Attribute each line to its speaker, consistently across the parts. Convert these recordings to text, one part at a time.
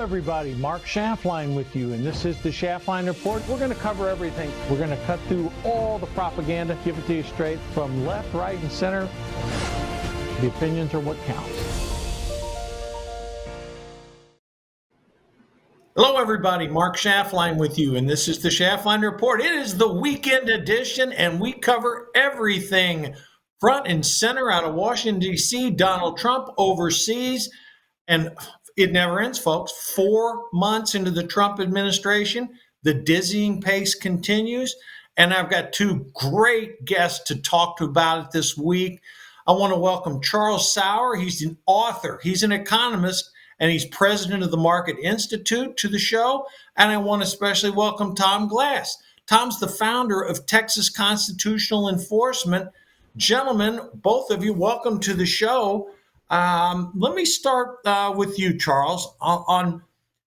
Speaker 1: everybody, Mark Shaftlein with you, and this is the Shaftlein Report. We're going to cover everything. We're going to cut through all the propaganda, give it to you straight from left, right, and center. The opinions are what counts.
Speaker 2: Hello, everybody. Mark Shaftlein with you, and this is the Shaftlein Report. It is the weekend edition, and we cover everything front and center out of Washington, D.C., Donald Trump overseas, and it never ends, folks. 4 months into the Trump administration, the dizzying pace continues, and I've got two great guests to talk to about it this week. I want to welcome Charles Sauer. He's an author, he's an economist, and he's president of the Market Institute to the show. And I want to especially welcome Tom Glass. Tom's the founder of Texas Constitutional Enforcement. Gentlemen, both of you, welcome to the show. Let me start with you, Charles.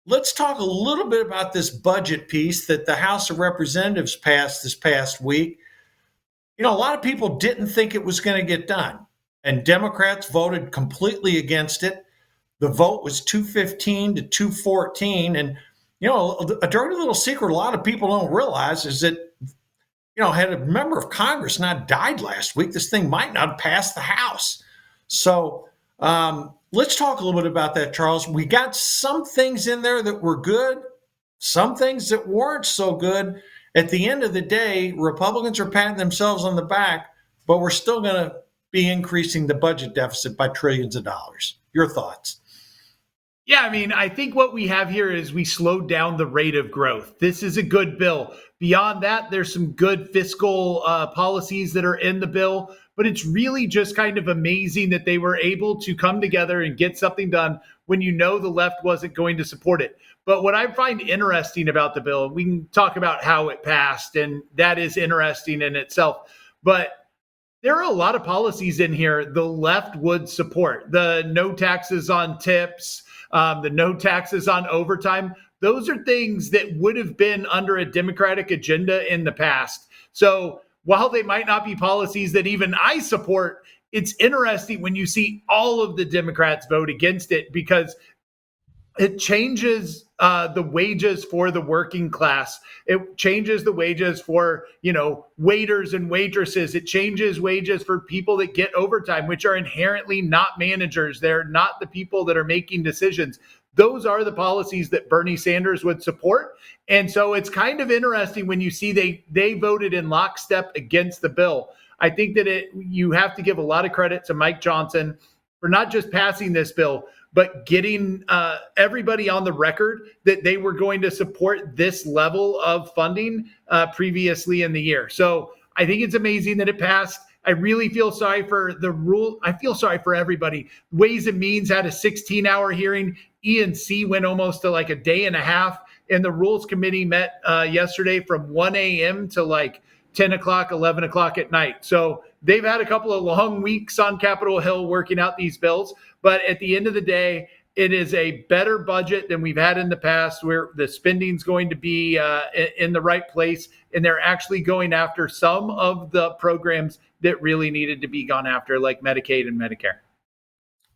Speaker 2: Let's talk a little bit about this budget piece that the House of Representatives passed this past week. You know, a lot of people didn't think it was going to get done, and Democrats voted completely against it. The vote was 215 to 214. And, you know, a dirty little secret a lot of people don't realize is that, you know, had a member of Congress not died last week, this thing might not pass the House. So let's talk a little bit about that, Charles. We got some things in there that were good, some things that weren't so good. At the end of the day, Republicans are patting themselves on the back, but we're still going to be increasing the budget deficit by trillions of dollars. Your thoughts?
Speaker 3: Yeah, I mean, I think what we have here is we slowed down the rate of growth. This is a good bill. Beyond that, there's some good fiscal policies that are in the bill, but it's really just kind of amazing that they were able to come together and get something done when you know the left wasn't going to support it. But what I find interesting about the bill, we can talk about how it passed, and that is interesting in itself, but there are a lot of policies in here the left would support. The no taxes on tips, the no taxes on overtime. Those are things that would have been under a Democratic agenda in the past. So while they might not be policies that even I support, it's interesting when you see all of the Democrats vote against it because it changes the wages for the working class. It changes the wages for, you know, waiters and waitresses. It changes wages for people that get overtime, which are inherently not managers. They're not the people that are making decisions. Those are the policies that Bernie Sanders would support. And so it's kind of interesting when you see they voted in lockstep against the bill. I think that you have to give a lot of credit to Mike Johnson for not just passing this bill, but getting everybody on the record that they were going to support this level of funding previously in the year. So I think it's amazing that it passed. I really feel sorry for the rule. I feel sorry for everybody. Ways and Means had a 16-hour hearing. E&C went almost to like a day and a half. And the Rules Committee met yesterday from 1 a.m. to like 10 o'clock, 11 o'clock at night. So they've had a couple of long weeks on Capitol Hill working out these bills. But at the end of the day, it is a better budget than we've had in the past where the spending's going to be in the right place. And they're actually going after some of the programs that really needed to be gone after, like Medicaid and Medicare.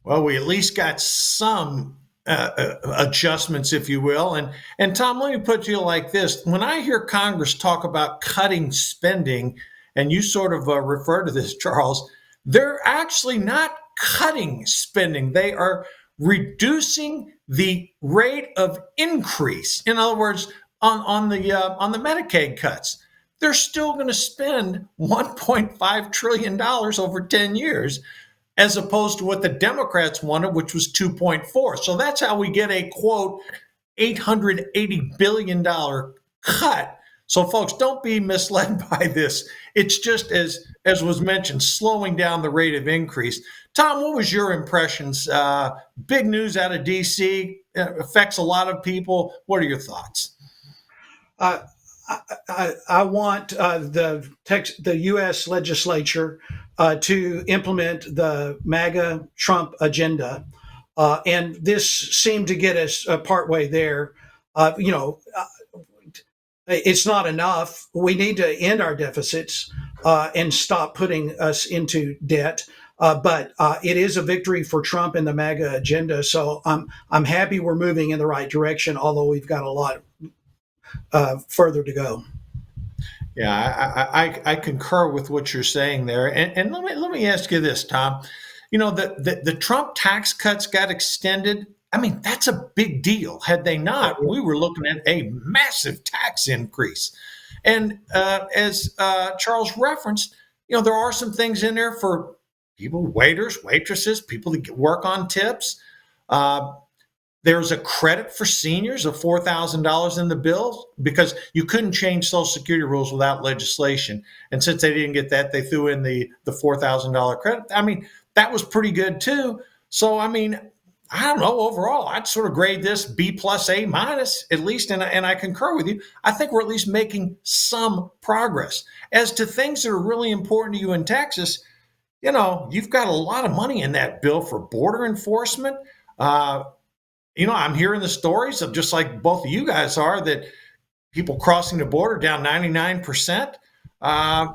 Speaker 2: Well, we at least got some adjustments, if you will. And Tom, let me put you like this. When I hear Congress talk about cutting spending, and you sort of refer to this, Charles, they're actually not cutting spending. They are reducing the rate of increase. In other words, on the Medicaid cuts, they're still going to spend $1.5 trillion over 10 years, as opposed to what the Democrats wanted, which was 2.4. So that's how we get a, quote, $880 billion cut. So folks, don't be misled by this. It's just, as was mentioned, slowing down the rate of increase. Tom, what was your impressions? Big news out of D.C. Affects a lot of people. What are your thoughts?
Speaker 4: I want the U.S. legislature to implement the MAGA Trump agenda. And this seemed to get us partway there. It's not enough. We need to end our deficits and stop putting us into debt. But it is a victory for Trump and the MAGA agenda. So I'm happy we're moving in the right direction, although we've got a lot further to go.
Speaker 2: Yeah, I concur with what you're saying there. And let me ask you this, Tom. You know, the Trump tax cuts got extended. I mean, that's a big deal. Had they not, we were looking at a massive tax increase. And as Charles referenced, you know, there are some things in there for people, waiters, waitresses, people that work on tips. There's a credit for seniors of $4,000 in the bill because you couldn't change Social Security rules without legislation. And since they didn't get that, they threw in the $4,000 credit. I mean, that was pretty good too. So, I mean, I don't know, overall, I'd sort of grade this B plus A minus at least. And I concur with you. I think we're at least making some progress. As to things that are really important to you in Texas, you know, you've got a lot of money in that bill for border enforcement. You know, I'm hearing the stories of, just like both of you guys are, that people crossing the border down 99%.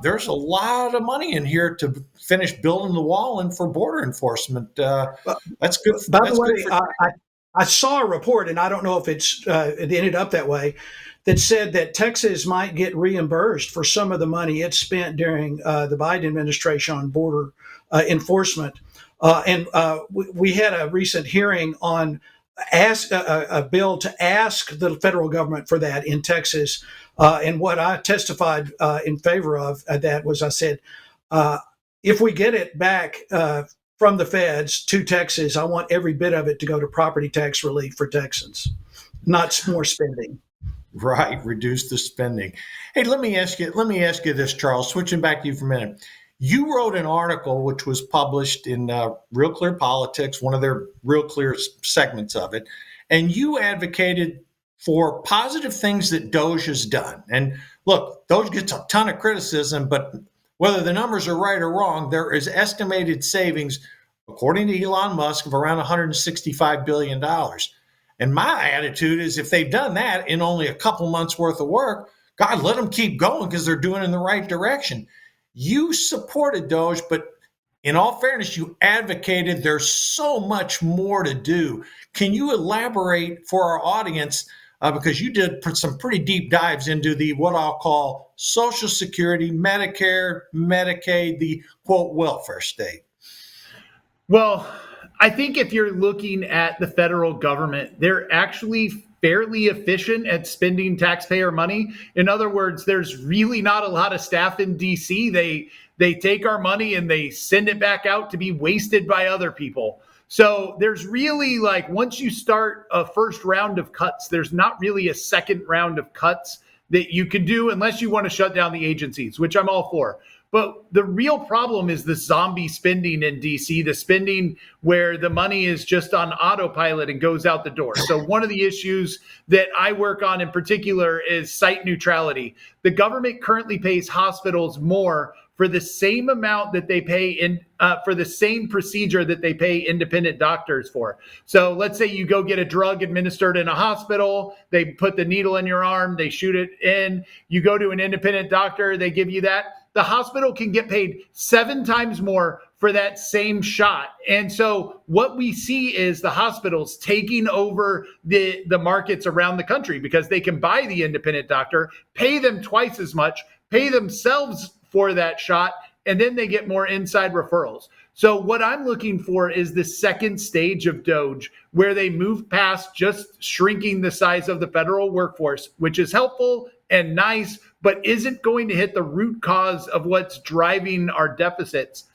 Speaker 2: There's a lot of money in here to finish building the wall and for border enforcement. That's good.
Speaker 4: By
Speaker 2: That's
Speaker 4: the way,
Speaker 2: good for
Speaker 4: I saw a report, and I don't know if it ended up that way, that said that Texas might get reimbursed for some of the money it spent during the Biden administration on border enforcement. And we had a recent hearing on a bill to ask the federal government for that in Texas. And what I testified in favor of that was, I said, if we get it back from the feds to Texas, I want every bit of it to go to property tax relief for Texans, not more spending.
Speaker 2: Right, reduce the spending. Hey, let me ask you this, Charles. Switching back to you for a minute. You wrote an article which was published in Real Clear Politics, one of their Real Clear segments of it, and you advocated for positive things that DOGE has done. And look, DOGE gets a ton of criticism, but whether the numbers are right or wrong, there is estimated savings, according to Elon Musk, of around $165 billion. And my attitude is, if they've done that in only a couple months worth of work, God, let them keep going because they're doing it in the right direction. You supported DOGE, but in all fairness, you advocated there's so much more to do. Can you elaborate for our audience, because you did put some pretty deep dives into the what I'll call Social Security, Medicare, Medicaid, the quote welfare state?
Speaker 3: Well, I think if you're looking at the federal government, they're actually fairly efficient at spending taxpayer money. In other words, there's really not a lot of staff in DC. They take our money and they send it back out to be wasted by other people. So there's really, like, once you start a first round of cuts, there's not really a second round of cuts that you can do unless you want to shut down the agencies, which I'm all for. But the real problem is the zombie spending in DC, the spending where the money is just on autopilot and goes out the door. So one of the issues that I work on in particular is site neutrality. The government currently pays hospitals more for the same amount that they pay for the same procedure that they pay independent doctors for. So let's say you go get a drug administered in a hospital, they put the needle in your arm, they shoot it in, you go to an independent doctor, they give you that. The hospital can get paid 7 times more for that same shot. And so what we see is the hospitals taking over the markets around the country because they can buy the independent doctor, pay them twice as much, pay themselves for that shot, and then they get more inside referrals. So what I'm looking for is the second stage of DOGE, where they move past just shrinking the size of the federal workforce, which is helpful and nice, but isn't going to hit the root cause of what's driving our deficits.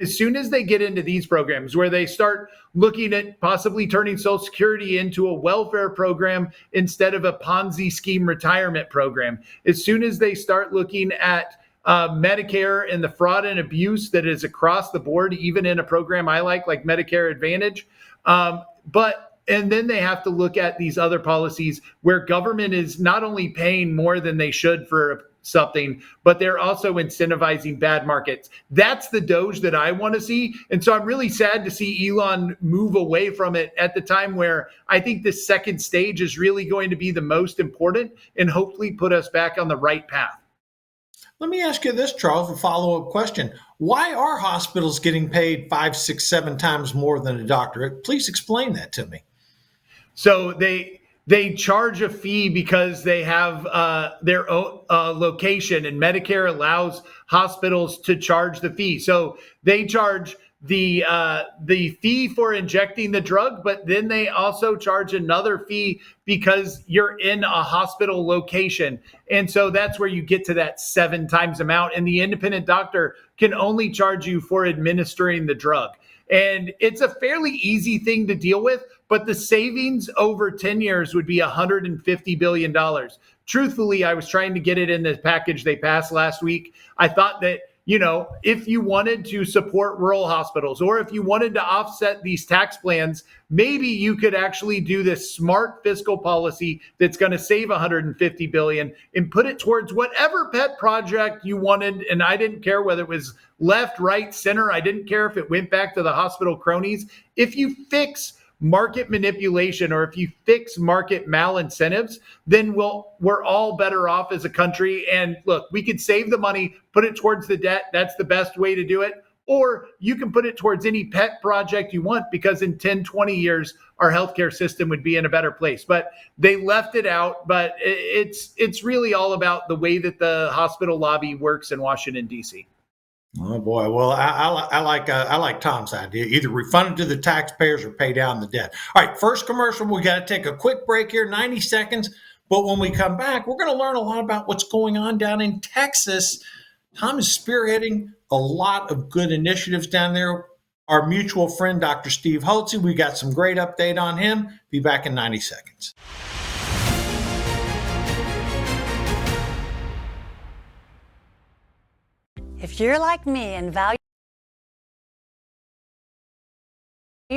Speaker 3: As soon as they get into these programs where they start looking at possibly turning Social Security into a welfare program instead of a Ponzi scheme retirement program, as soon as they start looking at Medicare and the fraud and abuse that is across the board, even in a program I like Medicare Advantage, and then they have to look at these other policies where government is not only paying more than they should for something, but they're also incentivizing bad markets. That's the DOGE that I want to see. And so I'm really sad to see Elon move away from it at the time where I think the second stage is really going to be the most important and hopefully put us back on the right path.
Speaker 2: Let me ask you this, Charles, a follow-up question. Why are hospitals getting paid 5, 6, 7 times more than a doctor? Please explain that to me.
Speaker 3: So they charge a fee because they have their own location, and Medicare allows hospitals to charge the fee. So they charge the fee for injecting the drug, but then they also charge another fee because you're in a hospital location. And so that's where you get to that 7 times amount. And the independent doctor can only charge you for administering the drug. And it's a fairly easy thing to deal with, but the savings over 10 years would be $150 billion. Truthfully, I was trying to get it in the package they passed last week. I thought that, if you wanted to support rural hospitals, or if you wanted to offset these tax plans, maybe you could actually do this smart fiscal policy that's going to save $150 billion and put it towards whatever pet project you wanted. And I didn't care whether it was left, right, center. I didn't care if it went back to the hospital cronies. If you fix market manipulation, or if you fix market malincentives, then we're all better off as a country. And look, we could save the money, put it towards the debt. That's the best way to do it. Or you can put it towards any pet project you want, because in 10, 20 years, our healthcare system would be in a better place. But they left it out. But it's really all about the way that the hospital lobby works in Washington, D.C.
Speaker 2: Oh boy! Well, I like Tom's idea. Either refund it to the taxpayers or pay down the debt. All right, first commercial. We got to take a quick break here, 90 seconds. But when we come back, we're going to learn a lot about what's going on down in Texas. Tom is spearheading a lot of good initiatives down there. Our mutual friend, Dr. Steve Holtze, we got some great update on him. Be back in 90 seconds.
Speaker 5: If you're like me and value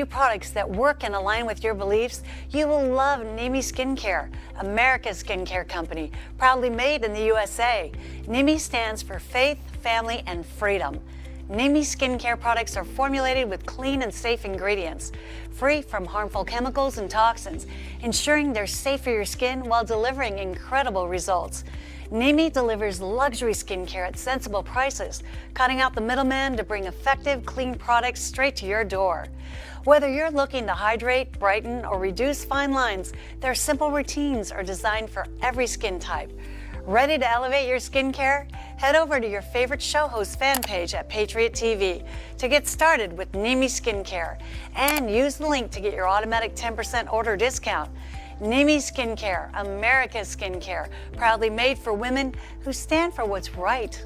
Speaker 5: products that work and align with your beliefs, you will love Nimi Skincare, America's skincare company, proudly made in the USA. Nimi stands for faith, family, and freedom. Nimi skincare products are formulated with clean and safe ingredients, free from harmful chemicals and toxins, ensuring they're safe for your skin while delivering incredible results. Nimi delivers luxury skincare at sensible prices, cutting out the middleman to bring effective, clean products straight to your door. Whether you're looking to hydrate, brighten, or reduce fine lines, their simple routines are designed for every skin type. Ready to elevate your skincare? Head over to your favorite show host fan page at Patriot TV to get started with Nimi Skincare, and use the link to get your automatic 10% order discount. Nimi Skincare, America's skincare, proudly made for women who stand for what's right.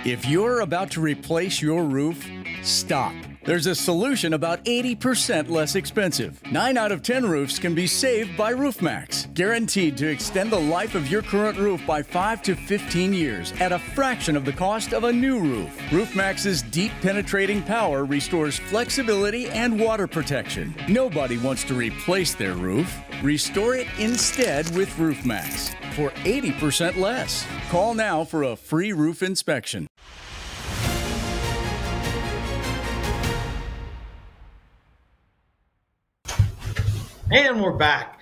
Speaker 6: If you're about to replace your roof, stop. There's a solution about 80% less expensive. 9 out of 10 roofs can be saved by RoofMax. Guaranteed to extend the life of your current roof by 5 to 15 years at a fraction of the cost of a new roof. RoofMax's deep penetrating power restores flexibility and water protection. Nobody wants to replace their roof. Restore it instead with RoofMax for 80% less. Call now for a free roof inspection.
Speaker 2: And we're back.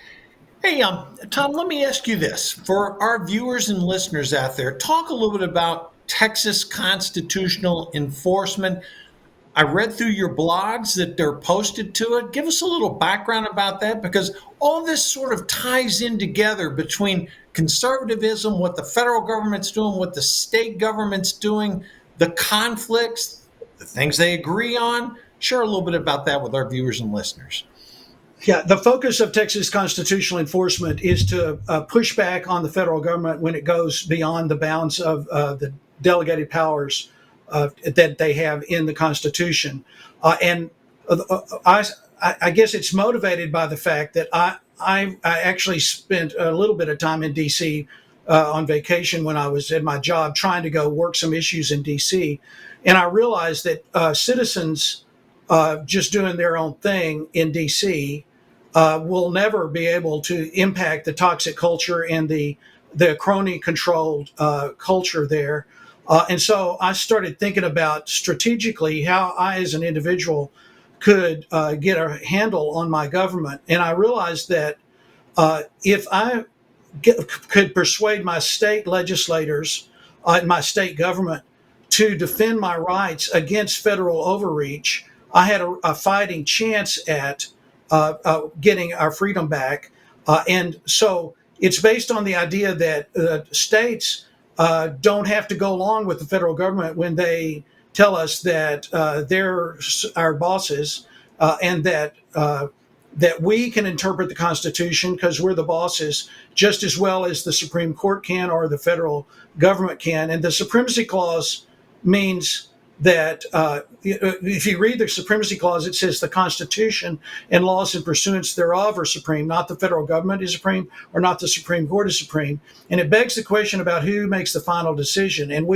Speaker 2: Hey, Tom, let me ask you this. For our viewers and listeners out there, talk a little bit about Texas constitutional enforcement. I read through your blogs that they're posted to it. Give us a little background about that, because all this sort of ties in together between conservatism, what the federal government's doing, what the state government's doing, the conflicts, the things they agree on. Share a little bit about that with our viewers and listeners.
Speaker 4: Yeah, the focus of Texas constitutional enforcement is to push back on the federal government when it goes beyond the bounds of the delegated powers that they have in the Constitution. And I guess it's motivated by the fact that I actually spent a little bit of time in D.C. On vacation when I was at my job, trying to go work some issues in D.C. And I realized that citizens just doing their own thing in D.C. Will never be able to impact the toxic culture and the crony-controlled culture there. And so I started thinking about strategically how I, as an individual, could get a handle on my government. And I realized that if I could persuade my state legislators and my state government to defend my rights against federal overreach, I had a fighting chance at getting our freedom back. And so it's based on the idea that states don't have to go along with the federal government when they tell us that they're our bosses and that we can interpret the Constitution because we're the bosses just as well as the Supreme Court can or the federal government can. And the Supremacy Clause means that if you read the Supremacy Clause, it says the Constitution and laws in pursuance thereof are supreme, not the federal government is supreme or not the Supreme Court is supreme. And it begs the question about who makes the final decision. And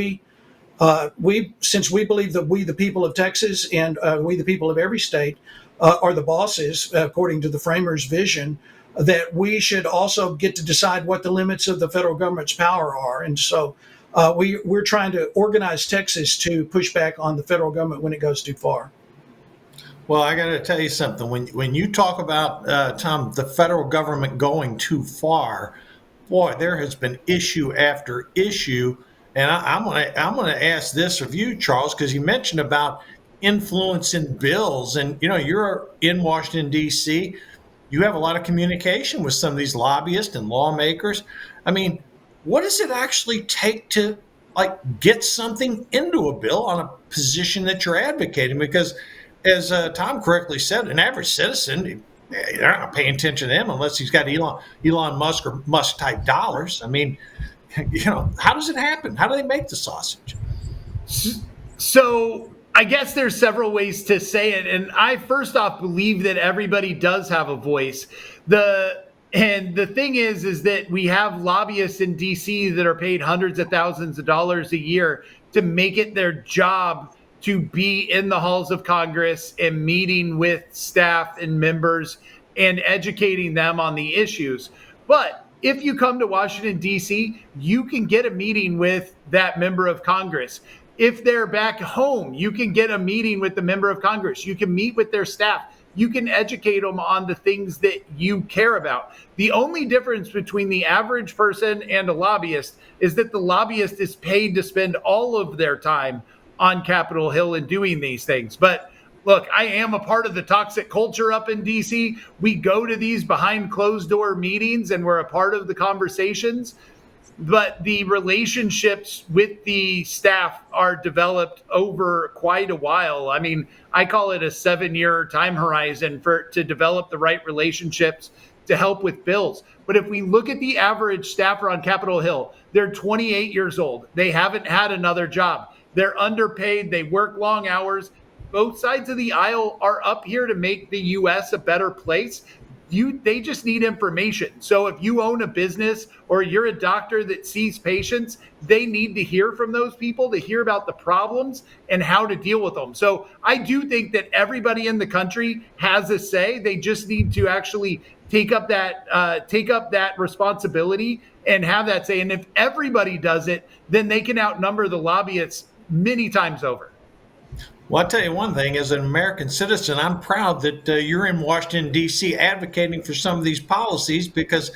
Speaker 4: since we believe that we, the people of Texas, and we, the people of every state, are the bosses, according to the framers' vision, that we should also get to decide what the limits of the federal government's power are. And so we're trying to organize Texas to push back on the federal government when it goes too far.
Speaker 2: Well, I got to tell you something. When you talk about, Tom, the federal government going too far, boy, there has been issue after issue. And I'm gonna ask this of you, Charles, because you mentioned about influencing bills, and you're in Washington D.C. You have a lot of communication with some of these lobbyists and lawmakers. I mean, what does it actually take to get something into a bill on a position that you're advocating? Because as Tom correctly said, an average citizen, they're not paying attention to him unless he's got Elon Musk or Musk type dollars. I mean, how does it happen? How do they make the sausage?
Speaker 3: So I guess there's several ways to say it. And I first off believe that everybody does have a voice. And the thing is that we have lobbyists in DC that are paid hundreds of thousands of dollars a year to make it their job to be in the halls of Congress and meeting with staff and members and educating them on the issues. But if you come to Washington, D.C., you can get a meeting with that member of Congress. If they're back home, you can get a meeting with the member of Congress. You can meet with their staff. You can educate them on the things that you care about. The only difference between the average person and a lobbyist is that the lobbyist is paid to spend all of their time on Capitol Hill and doing these things. But look, I am a part of the toxic culture up in DC. We go to these behind closed door meetings and we're a part of the conversations. But the relationships with the staff are developed over quite a while. I mean, I call it a 7-year time horizon to develop the right relationships to help with bills. But if we look at the average staffer on Capitol Hill, they're 28 years old. They haven't had another job. They're underpaid. They work long hours. Both sides of the aisle are up here to make the U.S. a better place. They just need information. So if you own a business or you're a doctor that sees patients, they need to hear from those people to hear about the problems and how to deal with them. So I do think that everybody in the country has a say. They just need to actually take up that responsibility and have that say. And if everybody does it, then they can outnumber the lobbyists many times over.
Speaker 2: Well, I'll tell you one thing. As an American citizen, I'm proud that you're in Washington, D.C. advocating for some of these policies because,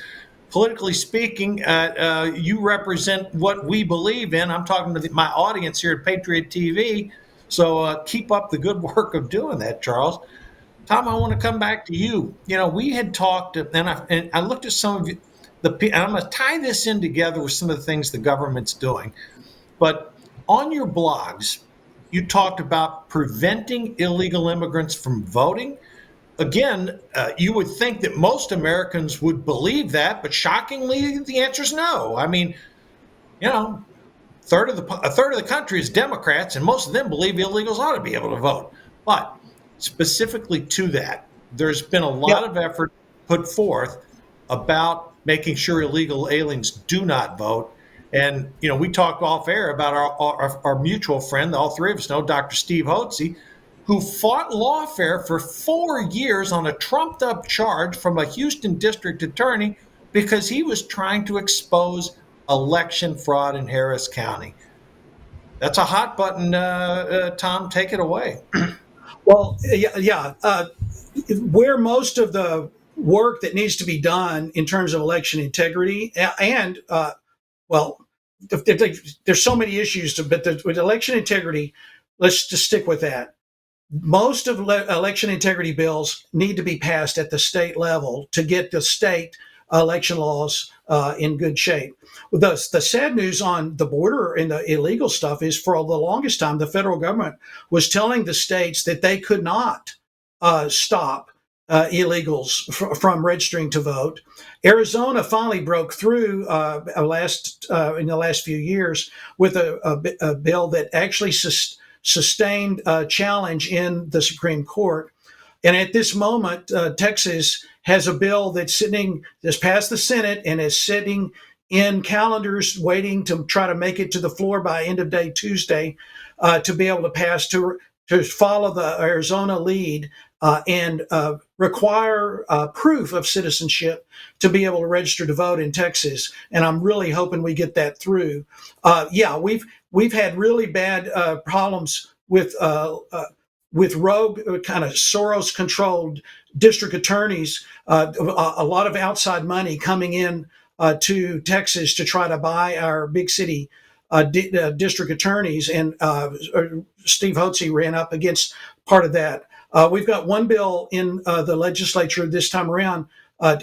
Speaker 2: politically speaking, you represent what we believe in. I'm talking to my audience here at Patriot TV. So keep up the good work of doing that, Charles. Tom, I want to come back to you. We had talked, and I looked at some of and I'm going to tie this in together with some of the things the government's doing. But on your blogs, you talked about preventing illegal immigrants from voting. Again, you would think that most Americans would believe that, but shockingly, the answer is no. I mean, a third of the country is Democrats, and most of them believe illegals ought to be able to vote. But specifically to that, there's been a lot of effort put forth about making sure illegal aliens do not vote. And, we talked off air about our mutual friend, all three of us know, Dr. Steve Hotze, who fought lawfare for 4 years on a trumped up charge from a Houston district attorney because he was trying to expose election fraud in Harris County. That's a hot button, Tom. Take it away.
Speaker 4: Well, yeah. Where most of the work that needs to be done in terms of election integrity. And well, there's so many issues, but with election integrity, let's just stick with that. Most of election integrity bills need to be passed at the state level to get the state election laws in good shape. The sad news on the border and the illegal stuff is, for the longest time, the federal government was telling the states that they could not stop illegals from registering to vote. Arizona finally broke through in the last few years with a bill that actually sustained challenge in the Supreme Court. And at this moment, Texas has a bill that's passed the Senate and is sitting in calendars waiting to try to make it to the floor by end of day Tuesday to be able to pass, to follow the Arizona lead and require proof of citizenship to be able to register to vote in Texas. And I'm really hoping we get that through. We've had really bad problems with rogue kind of Soros-controlled district attorneys, a lot of outside money coming in to Texas to try to buy our big city district attorneys. And Steve Hotze ran up against part of that. We've got one bill in the legislature this time around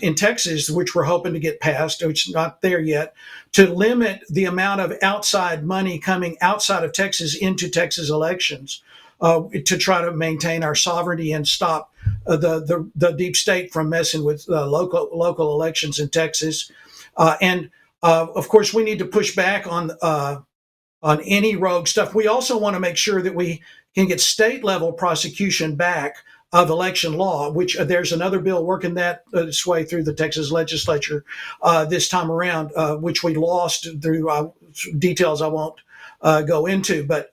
Speaker 4: in Texas, which we're hoping to get passed, which is not there yet, to limit the amount of outside money coming outside of Texas into Texas elections, to try to maintain our sovereignty and stop the deep state from messing with local elections in Texas. And of course, we need to push back on any rogue stuff. We also want to make sure that we can get state level prosecution back of election law, which there's another bill working its way through the Texas Legislature this time around, which we lost through details I won't go into. But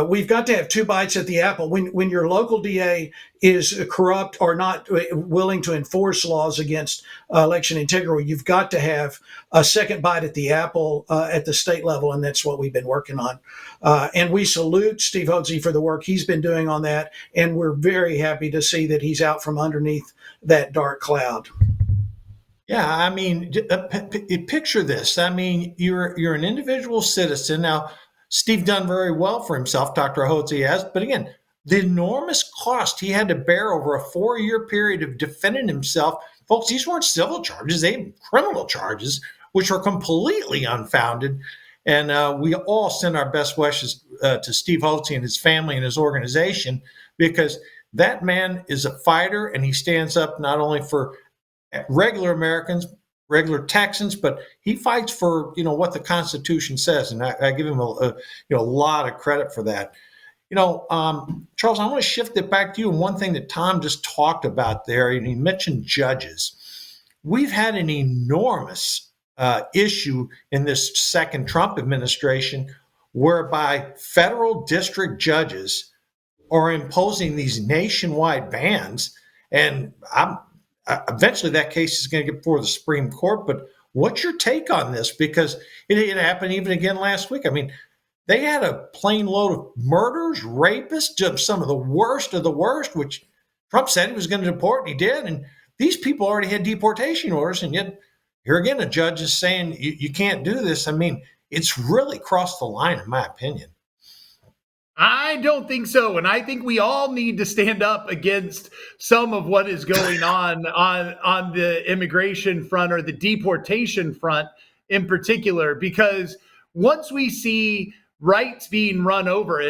Speaker 4: we've got to have two bites at the apple. When your local DA is corrupt or not willing to enforce laws against election integrity, you've got to have a second bite at the apple at the state level, and that's what we've been working on. And we salute Steve Hotze for the work he's been doing on that, and we're very happy to see that he's out from underneath that dark cloud.
Speaker 2: Yeah, I mean, picture this. I mean, you're an individual citizen. Now, Steve done very well for himself, Dr. Hotze has, but again, the enormous cost he had to bear over a 4-year period of defending himself. Folks, these weren't civil charges, they were criminal charges, which were completely unfounded. And we all send our best wishes to Steve Hotze and his family and his organization, because that man is a fighter, and he stands up not only for regular Americans, regular Texans, but he fights for, what the Constitution says. And I give him a lot of credit for that. Charles, I want to shift it back to you. And one thing that Tom just talked about there, and he mentioned judges. We've had an enormous issue in this second Trump administration whereby federal district judges are imposing these nationwide bans. And eventually that case is going to get before the Supreme Court. But what's your take on this? Because it happened even again last week. I mean, they had a plane load of murders, rapists, some of the worst, which Trump said he was going to deport, and he did. And these people already had deportation orders. And yet, here again, a judge is saying you can't do this. I mean, it's really crossed the line, in my opinion.
Speaker 3: I don't think so. And I think we all need to stand up against some of what is going on the immigration front, or the deportation front in particular, because once we see rights being run over,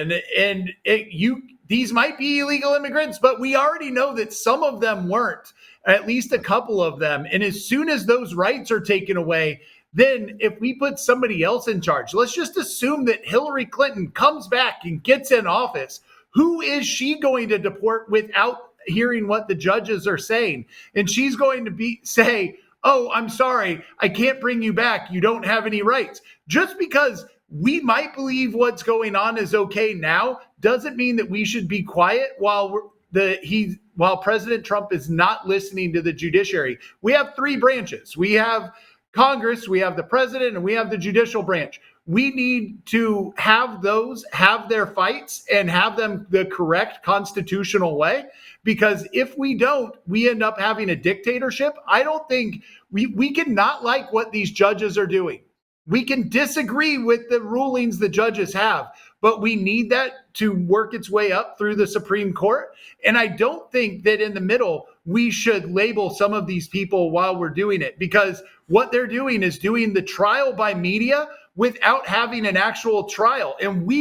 Speaker 3: these might be illegal immigrants, but we already know that some of them weren't, at least a couple of them. And as soon as those rights are taken away, then if we put somebody else in charge, let's just assume that Hillary Clinton comes back and gets in office. Who is she going to deport without hearing what the judges are saying? And she's going to say, oh, I'm sorry, I can't bring you back. You don't have any rights. Just because we might believe what's going on is okay now doesn't mean that we should be quiet while President Trump is not listening to the judiciary. We have three branches. We have Congress, we have the president, and we have the judicial branch. we need to have their fights and have them the correct constitutional way. Because if we don't, we end up having a dictatorship. I don't think we can not like what these judges are doing. We can disagree with the rulings the judges have, but we need that to work its way up through the Supreme Court. And I don't think that in the middle, we should label some of these people while we're doing it, because what they're doing is doing the trial by media without having an actual trial. And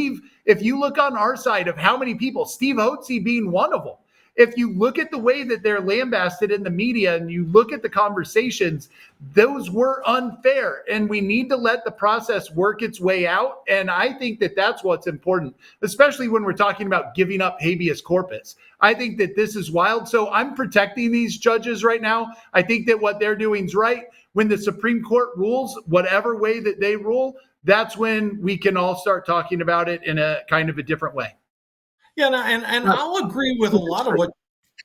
Speaker 3: if you look on our side of how many people, Steve Hotze being one of them, if you look at the way that they're lambasted in the media and you look at the conversations, those were unfair, and we need to let the process work its way out. And I think that that's what's important, especially when we're talking about giving up habeas corpus. I think that this is wild. So I'm protecting these judges right now. I think that what they're doing is right. When the Supreme Court rules, whatever way that they rule, that's when we can all start talking about it in a kind of a different way.
Speaker 2: Yeah, and I'll agree with a lot of what.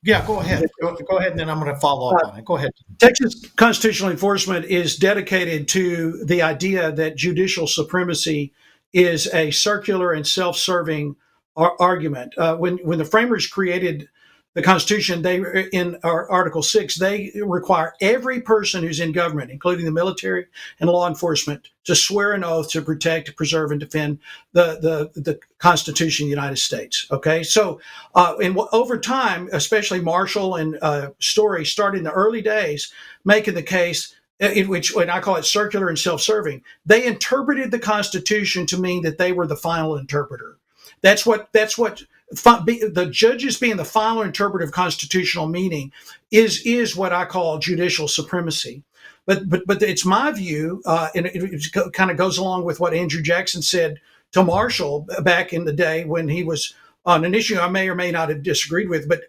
Speaker 2: Yeah, go ahead. Go ahead, and then I'm going to follow up on it. Go ahead.
Speaker 4: Texas constitutional enforcement is dedicated to the idea that judicial supremacy is a circular and self-serving argument. When the framers created the Constitution, they in Article 6, they require every person who's in government, including the military and law enforcement, to swear an oath to protect, preserve, and defend the Constitution of the United States. Okay, so over time, especially Marshall and Story started in the early days making the case, in which, when I call it circular and self-serving, they interpreted the Constitution to mean that they were the final interpreter. That's what the judges being the final interpreter of constitutional meaning is what I call judicial supremacy. But it's my view, and it kind of goes along with what Andrew Jackson said to Marshall back in the day when he was on an issue I may or may not have disagreed with. But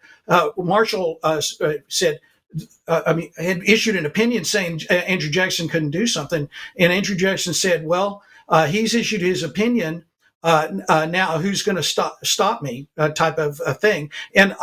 Speaker 4: Marshall said, had issued an opinion saying Andrew Jackson couldn't do something, and Andrew Jackson said, "Well, he's issued his opinion. Now who's going to stop me?" Type of thing. And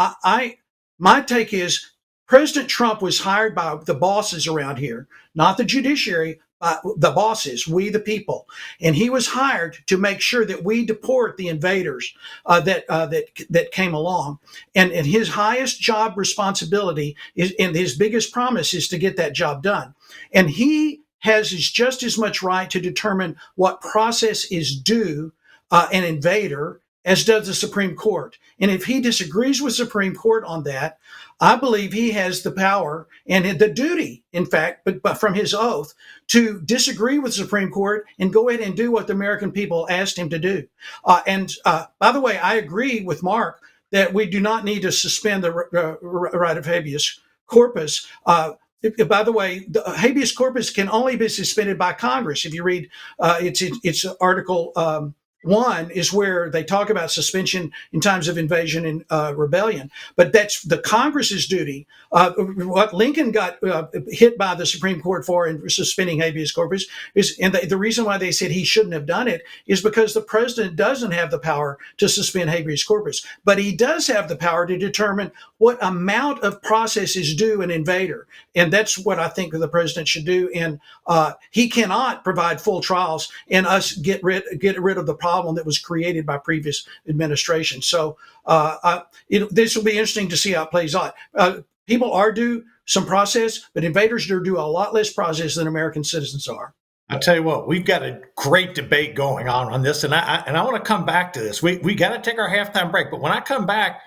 Speaker 4: my take is President Trump was hired by the bosses around here, not the judiciary, the bosses, we the people, and he was hired to make sure that we deport the invaders that came along. And his highest job responsibility is, and his biggest promise is to get that job done. And he has just as much right to determine what process is due an invader as does the Supreme Court. And if he disagrees with Supreme Court on that, I believe he has the power and the duty, in fact, but from his oath, to disagree with the Supreme Court and go ahead and do what the American people asked him to do. And by the way, I agree with Mark that we do not need to suspend the right of habeas corpus. By the way, the habeas corpus can only be suspended by Congress. If you read it's Article 1 is where they talk about suspension in times of invasion and rebellion. But that's the Congress's duty. What Lincoln got hit by the Supreme Court for in suspending habeas corpus is, and the reason why they said he shouldn't have done it is because the president doesn't have the power to suspend habeas corpus. But he does have the power to determine what amount of process is due an invader. And that's what I think the president should do. And he cannot provide full trials and us get rid of the problem that was created by previous administration. So this will be interesting to see how it plays out. People are due some process, but invaders are due a lot less process than American citizens are.
Speaker 2: I'll tell you what, we've got a great debate going on this, and I want to come back to this. We got to take our halftime break, but when I come back,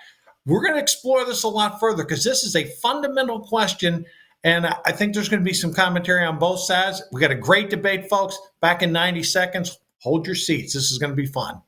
Speaker 2: we're going to explore this a lot further because this is a fundamental question, and I think there's going to be some commentary on both sides. We got a great debate, folks. Back in 90 seconds. Hold your seats. This is going to be fun.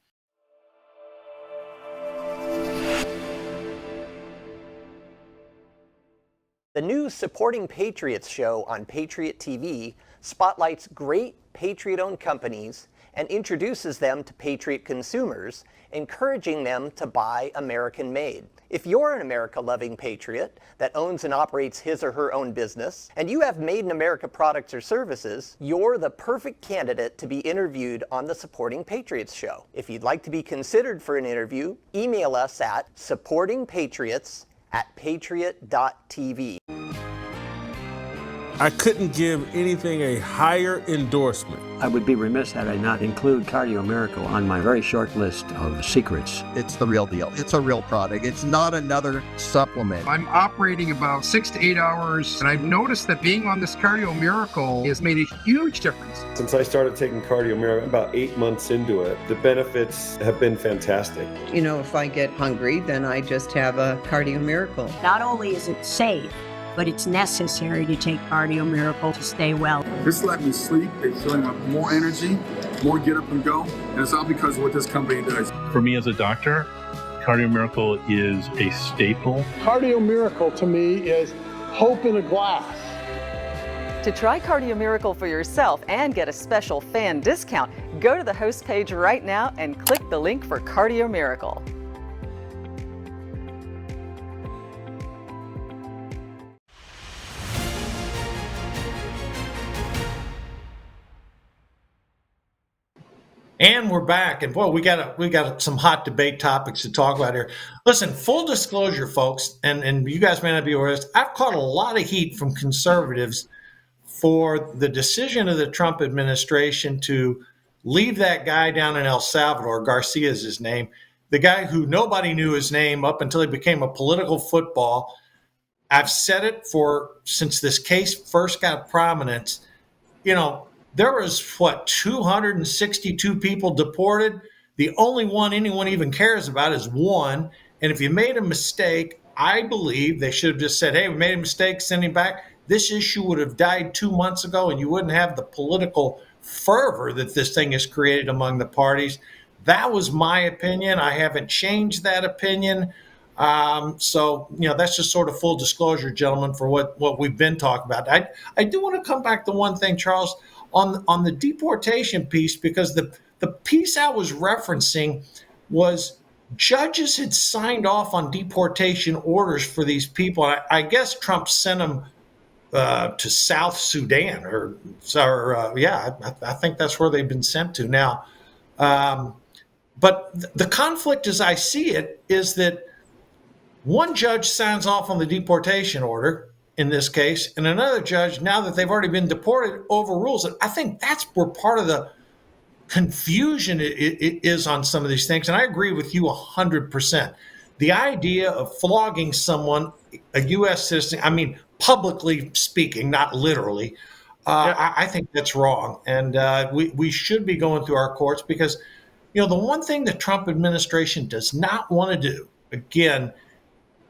Speaker 7: The new Supporting Patriots show on Patriot TV spotlights great Patriot-owned companies and introduces them to Patriot consumers, encouraging them to buy American-made. If you're an America-loving patriot that owns and operates his or her own business, and you have Made in America products or services, you're the perfect candidate to be interviewed on the Supporting Patriots show. If you'd like to be considered for an interview, email us at supportingpatriots@patriot.tv.
Speaker 8: I couldn't give anything a higher endorsement.
Speaker 9: I would be remiss had I not include Cardio Miracle on my very short list of secrets.
Speaker 10: It's the real deal. It's a real product. It's not another supplement.
Speaker 11: I'm operating about 6 to 8 hours, and I've noticed that being on this Cardio Miracle has made a huge difference.
Speaker 12: Since I started taking Cardio Miracle, about 8 months into it, the benefits have been fantastic.
Speaker 13: You know, if I get hungry, then I just have a Cardio Miracle.
Speaker 14: Not only is it safe, but it's necessary to take Cardio Miracle to stay well.
Speaker 15: This let me sleep, it's filling up more energy, more get up and go, and it's all because of what this company does.
Speaker 16: For me as a doctor, Cardio Miracle is a staple.
Speaker 17: Cardio Miracle to me is hope in a glass.
Speaker 18: To try Cardio Miracle for yourself and get a special fan discount, go to the host page right now and click the link for Cardio Miracle.
Speaker 2: And we're back, and boy, we got some hot debate topics to talk about here. Listen, full disclosure, folks, and you guys may not be aware of this, I've caught a lot of heat from conservatives for the decision of the Trump administration to leave that guy down in El Salvador. Garcia is his name, the guy who nobody knew his name up until he became a political football. I've said it since this case first got prominence. You know, there was, 262 people deported. The only one anyone even cares about is one. And if you made a mistake, I believe they should have just said, hey, we made a mistake, send him back. This issue would have died 2 months ago, and you wouldn't have the political fervor that this thing has created among the parties. That was my opinion. I haven't changed that opinion. So, that's just sort of full disclosure, gentlemen, for what we've been talking about. I do want to come back to one thing, Charles, on the deportation piece, because the piece I was referencing was judges had signed off on deportation orders for these people. I guess Trump sent them to South Sudan, I think that's where they've been sent to now. But the conflict, as I see it, is that one judge signs off on the deportation order in this case, and another judge, now that they've already been deported, overrules it. I think that's where part of the confusion is on some of these things. And I agree with you 100%. The idea of flogging someone, a U.S. citizen, I mean, publicly speaking, not literally, I think that's wrong. And we should be going through our courts because, the one thing the Trump administration does not want to do, again,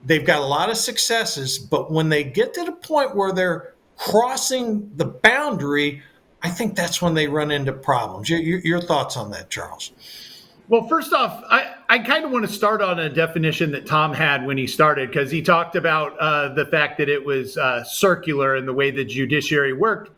Speaker 2: they've got a lot of successes, but when they get to the point where they're crossing the boundary, I think that's when they run into problems. Your thoughts on that, Charles?
Speaker 3: Well, first off, I kind of want to start on a definition that Tom had when he started, because he talked about the fact that it was circular in the way the judiciary worked,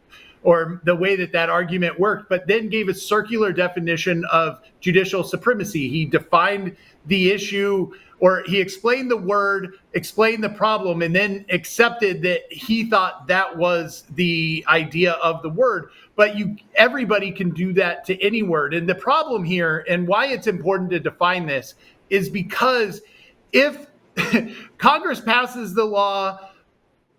Speaker 3: or the way that argument worked, but then gave a circular definition of judicial supremacy. He defined the issue, or he explained the word, explained the problem, and then accepted that he thought that was the idea of the word. But everybody can do that to any word. And the problem here, and why it's important to define this, is because if Congress passes the law,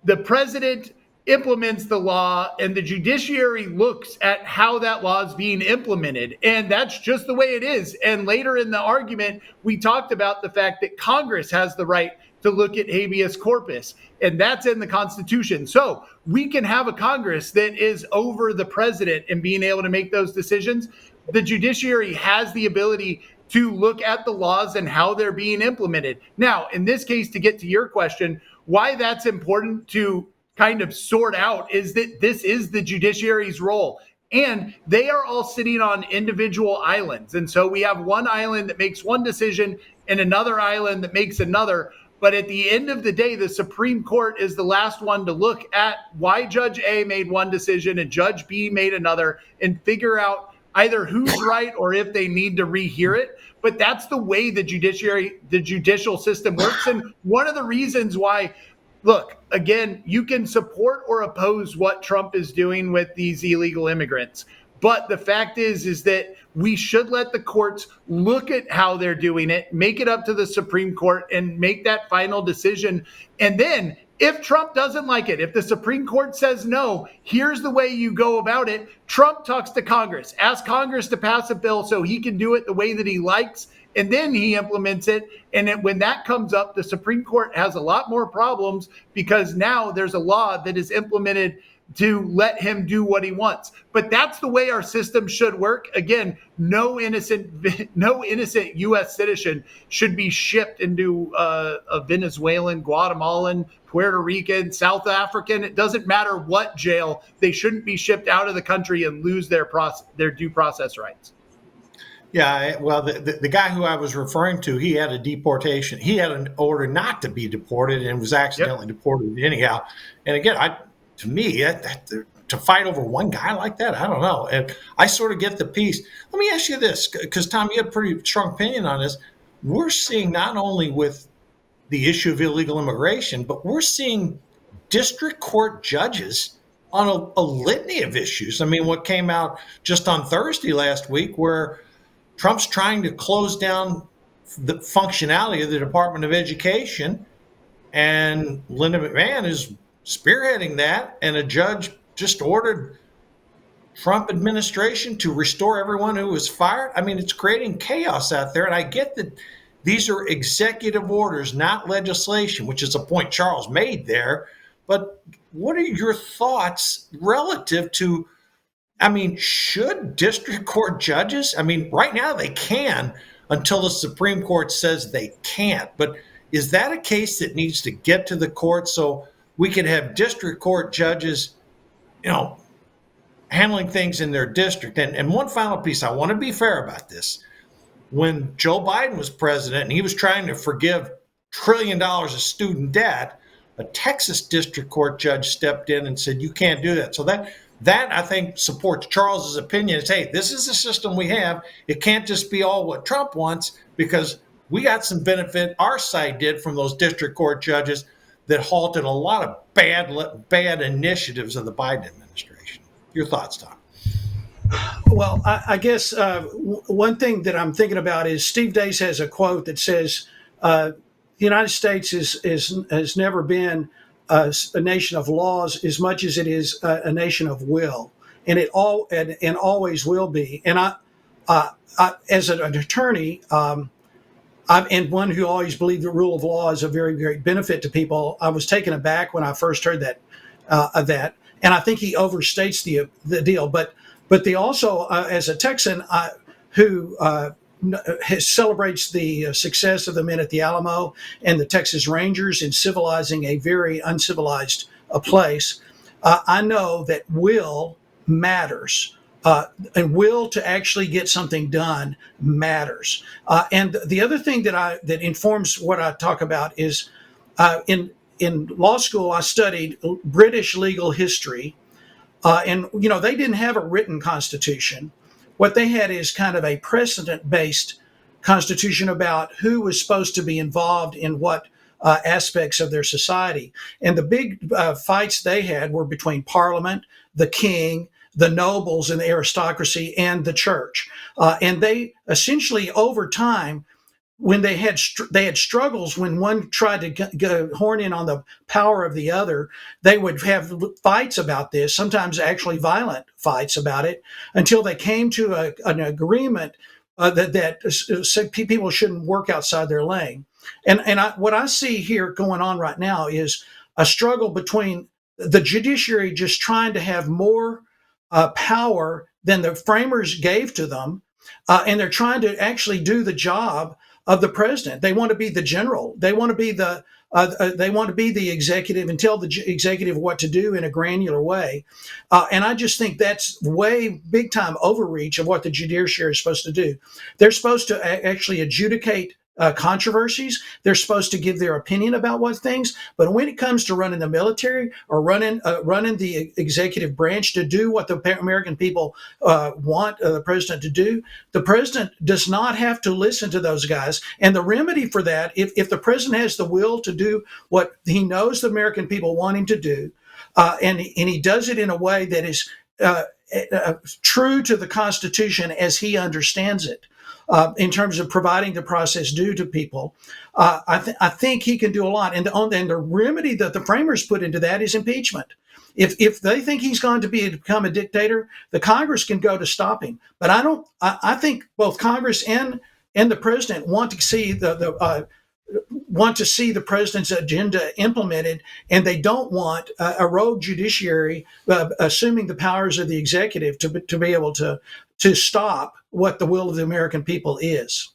Speaker 3: the president implements the law, and the judiciary looks at how that law is being implemented. And that's just the way it is. And later in the argument, we talked about the fact that Congress has the right to look at habeas corpus, and that's in the Constitution. So we can have a Congress that is over the president and being able to make those decisions. The judiciary has the ability to look at the laws and how they're being implemented. Now, in this case, to get to your question, why that's important to kind of sort out is that this is the judiciary's role. And they are all sitting on individual islands. And so we have one island that makes one decision and another island that makes another. But at the end of the day, the Supreme Court is the last one to look at why Judge A made one decision and Judge B made another and figure out either who's right or if they need to rehear it. But that's the way the judicial system works. And one of the reasons why, look, again, you can support or oppose what Trump is doing with these illegal immigrants. But the fact is that we should let the courts look at how they're doing it, make it up to the Supreme Court, and make that final decision. And then if Trump doesn't like it, if the Supreme Court says no, here's the way you go about it. Trump talks to Congress, asks Congress to pass a bill so he can do it the way that he likes, and then he implements it. And when that comes up, the Supreme Court has a lot more problems because now there's a law that is implemented to let him do what he wants. But that's the way our system should work. Again, no innocent U.S. citizen should be shipped into a Venezuelan, Guatemalan, Puerto Rican, South African. It doesn't matter what jail. They shouldn't be shipped out of the country and lose their due process rights.
Speaker 2: Yeah, well, the guy who I was referring to, he had a deportation. He had an order not to be deported and was accidentally deported anyhow. And again, to me, to fight over one guy like that, I don't know. And I sort of get the piece. Let me ask you this, because Tom, you have a pretty strong opinion on this. We're seeing not only with the issue of illegal immigration, but we're seeing district court judges on a litany of issues. I mean, what came out just on Thursday last week, where Trump's trying to close down the functionality of the Department of Education, and Linda McMahon is spearheading that, and a judge just ordered Trump administration to restore everyone who was fired. I mean, it's creating chaos out there, and I get that these are executive orders, not legislation, which is a point Charles made there. But what are your thoughts relative to, I mean, should district court judges, I mean, right now they can until the Supreme Court says they can't, but is that a case that needs to get to the court so we can have district court judges, handling things in their district? And one final piece, I want to be fair about this. When Joe Biden was president and he was trying to forgive $1 trillion of student debt, a Texas district court judge stepped in and said, you can't do that. So that I think supports Charles's opinion. It's, hey, this is the system we have. It can't just be all what Trump wants, because we got some benefit, our side did, from those district court judges that halted a lot of bad initiatives of the Biden administration. Your thoughts, Tom?
Speaker 4: Well, I guess one thing that I'm thinking about is Steve Dace has a quote that says, the United States has never been a nation of laws as much as it is a nation of will, and it always will be. And I as an attorney, and one who always believed the rule of law is a very great benefit to people, I was taken aback when I first heard that, and I think he overstates the deal. But they also, as a Texan who celebrates the success of the men at the Alamo and the Texas Rangers in civilizing a very uncivilized place, I know that will matters. And will to actually get something done matters. And the other thing that informs what I talk about is in law school, I studied British legal history. And, they didn't have a written constitution. What they had is kind of a precedent-based constitution about who was supposed to be involved in what aspects of their society. And the big fights they had were between Parliament, the king, the nobles and the aristocracy, and the church. And they essentially, over time, when they had struggles, when one tried to horn in on the power of the other, they would have fights about this, sometimes actually violent fights about it, until they came to an agreement that said people shouldn't work outside their lane. And what I see here going on right now is a struggle between the judiciary just trying to have more power than the framers gave to them, and they're trying to actually do the job of the president. They want to be the general. They want to be the executive and tell the executive what to do in a granular way. And I just think that's way big time overreach of what the judiciary is supposed to do. They're supposed to actually adjudicate controversies. They're supposed to give their opinion about what things. But when it comes to running the military or running the executive branch to do what the American people want the president to do, the president does not have to listen to those guys. And the remedy for that, if the president has the will to do what he knows the American people want him to do, and he does it in a way that is true to the Constitution as he understands it, in terms of providing the process due to people. I think he can do a lot. And the remedy that the framers put into that is impeachment. If they think he's going to become a dictator, the Congress can go to stop him. But I think both Congress and the president want to see the president's agenda implemented, and they don't want a rogue judiciary assuming the powers of the executive to be able to stop what the will of the American people is.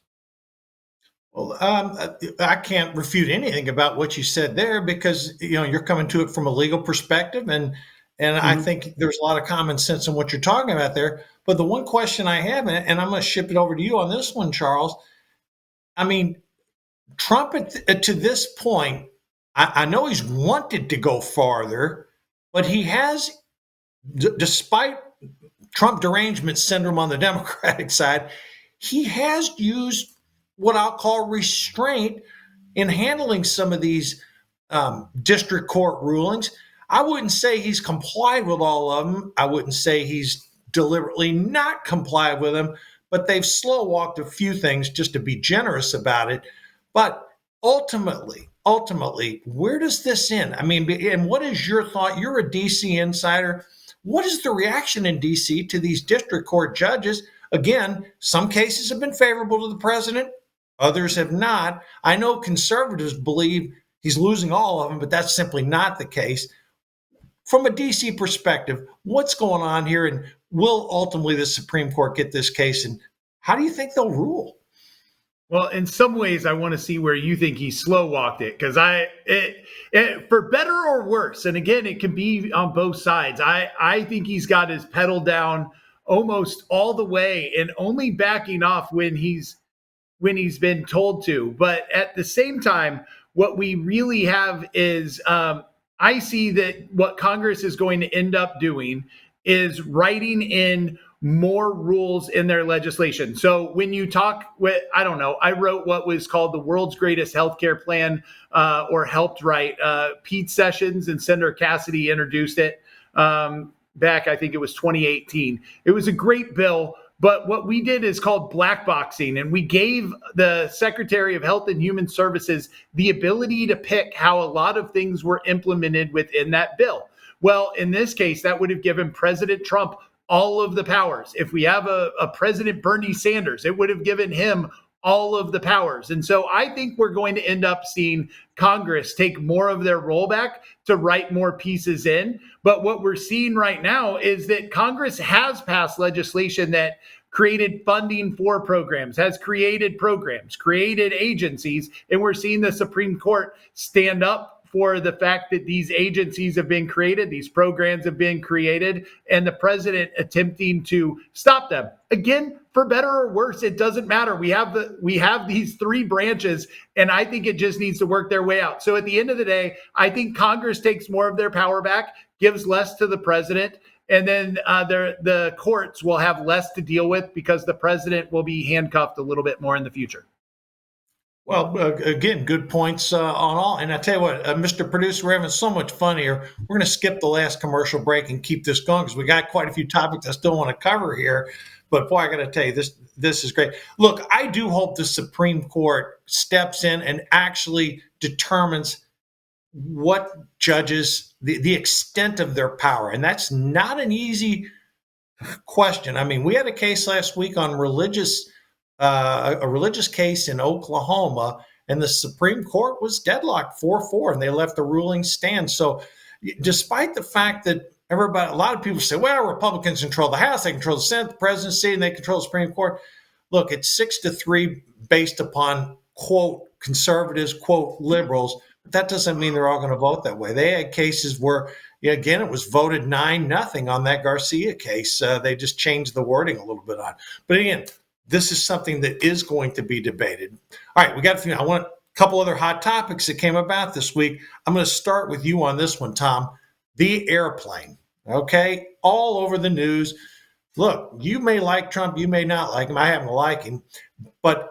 Speaker 2: Well, I can't refute anything about what you said there, because you're coming to it from a legal perspective, and I think there's a lot of common sense in what you're talking about there. But the one question I have, and I'm going to ship it over to you on this one, Charles. I mean, Trump to this point, I know he's wanted to go farther, but he has, despite Trump derangement syndrome on the Democratic side, he has used what I'll call restraint in handling some of these district court rulings. I wouldn't say he's complied with all of them. I wouldn't say he's deliberately not complied with them, but they've slow walked a few things, just to be generous about it. But ultimately, where does this end? I mean, and what is your thought? You're a DC insider. What is the reaction in DC to these district court judges? Again, some cases have been favorable to the president. Others have not. I know conservatives believe he's losing all of them, but that's simply not the case. From a DC perspective, what's going on here, and will ultimately the Supreme Court get this case, and how do you think they'll rule?
Speaker 3: Well, in some ways, I want to see where you think he slow walked it, because for better or worse, and again, it can be on both sides. I think he's got his pedal down almost all the way, and only backing off when he's been told to. But at the same time, what we really have is I see that what Congress is going to end up doing is writing in more rules in their legislation. So when you talk with, I don't know, I wrote what was called the world's greatest healthcare plan, or helped write. Pete Sessions and Senator Cassidy introduced it back, I think it was 2018. It was a great bill. But what we did is called black boxing, and we gave the Secretary of Health and Human Services the ability to pick how a lot of things were implemented within that bill. Well, in this case, that would have given President Trump all of the powers. If we have a President Bernie Sanders, it would have given him all of the powers. And so I think we're going to end up seeing Congress take more of their rollback to write more pieces in. But what we're seeing right now is that Congress has passed legislation that created funding for programs, has created programs, created agencies, and we're seeing the Supreme Court stand up for the fact that these agencies have been created, these programs have been created, and the president attempting to stop them. Again, for better or worse, it doesn't matter. We have these three branches, and I think it just needs to work their way out. So at the end of the day, I think Congress takes more of their power back, gives less to the president, and then the courts will have less to deal with because the president will be handcuffed a little bit more in the future.
Speaker 2: Well, again, good points on all. And I tell you what, Mr. Producer, we're having so much fun here. We're going to skip the last commercial break and keep this going because we got quite a few topics I still want to cover here. But boy, I got to tell you, this is great. Look, I do hope the Supreme Court steps in and actually determines what judges, the extent of their power. And that's not an easy question. I mean, we had a case last week on a religious case in Oklahoma, and the Supreme Court was deadlocked 4-4, and they left the ruling stand. So despite the fact that a lot of people say, well, Republicans control the House, they control the Senate, the presidency, and they control the Supreme Court. Look, it's 6-3 based upon, quote, conservatives, quote, liberals. But that doesn't mean they're all going to vote that way. They had cases where, again, it was voted 9-0 on that Garcia case. They just changed the wording a little bit on. But again, this is something that is going to be debated. All right, I want a couple other hot topics that came about this week. I'm going to start with you on this one, Tom. The airplane, okay? All over the news. Look, you may like Trump, you may not like him. I happen to like him. But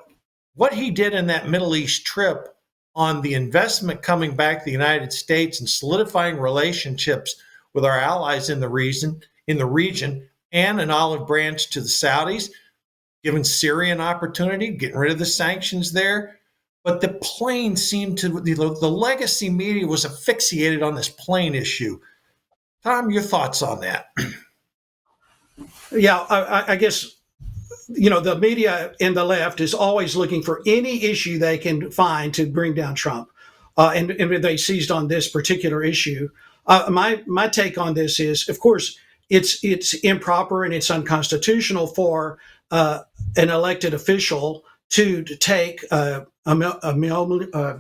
Speaker 2: what he did in that Middle East trip on the investment coming back to the United States and solidifying relationships with our allies in the region, and an olive branch to the Saudis, giving Syria an opportunity, getting rid of the sanctions there. But the plane seemed to, the legacy media was asphyxiated on this plane issue. Tom, your thoughts on that?
Speaker 4: Yeah, I guess, the media and the left is always looking for any issue they can find to bring down Trump. And they seized on this particular issue. My take on this is, of course, it's improper and it's unconstitutional for an elected official to take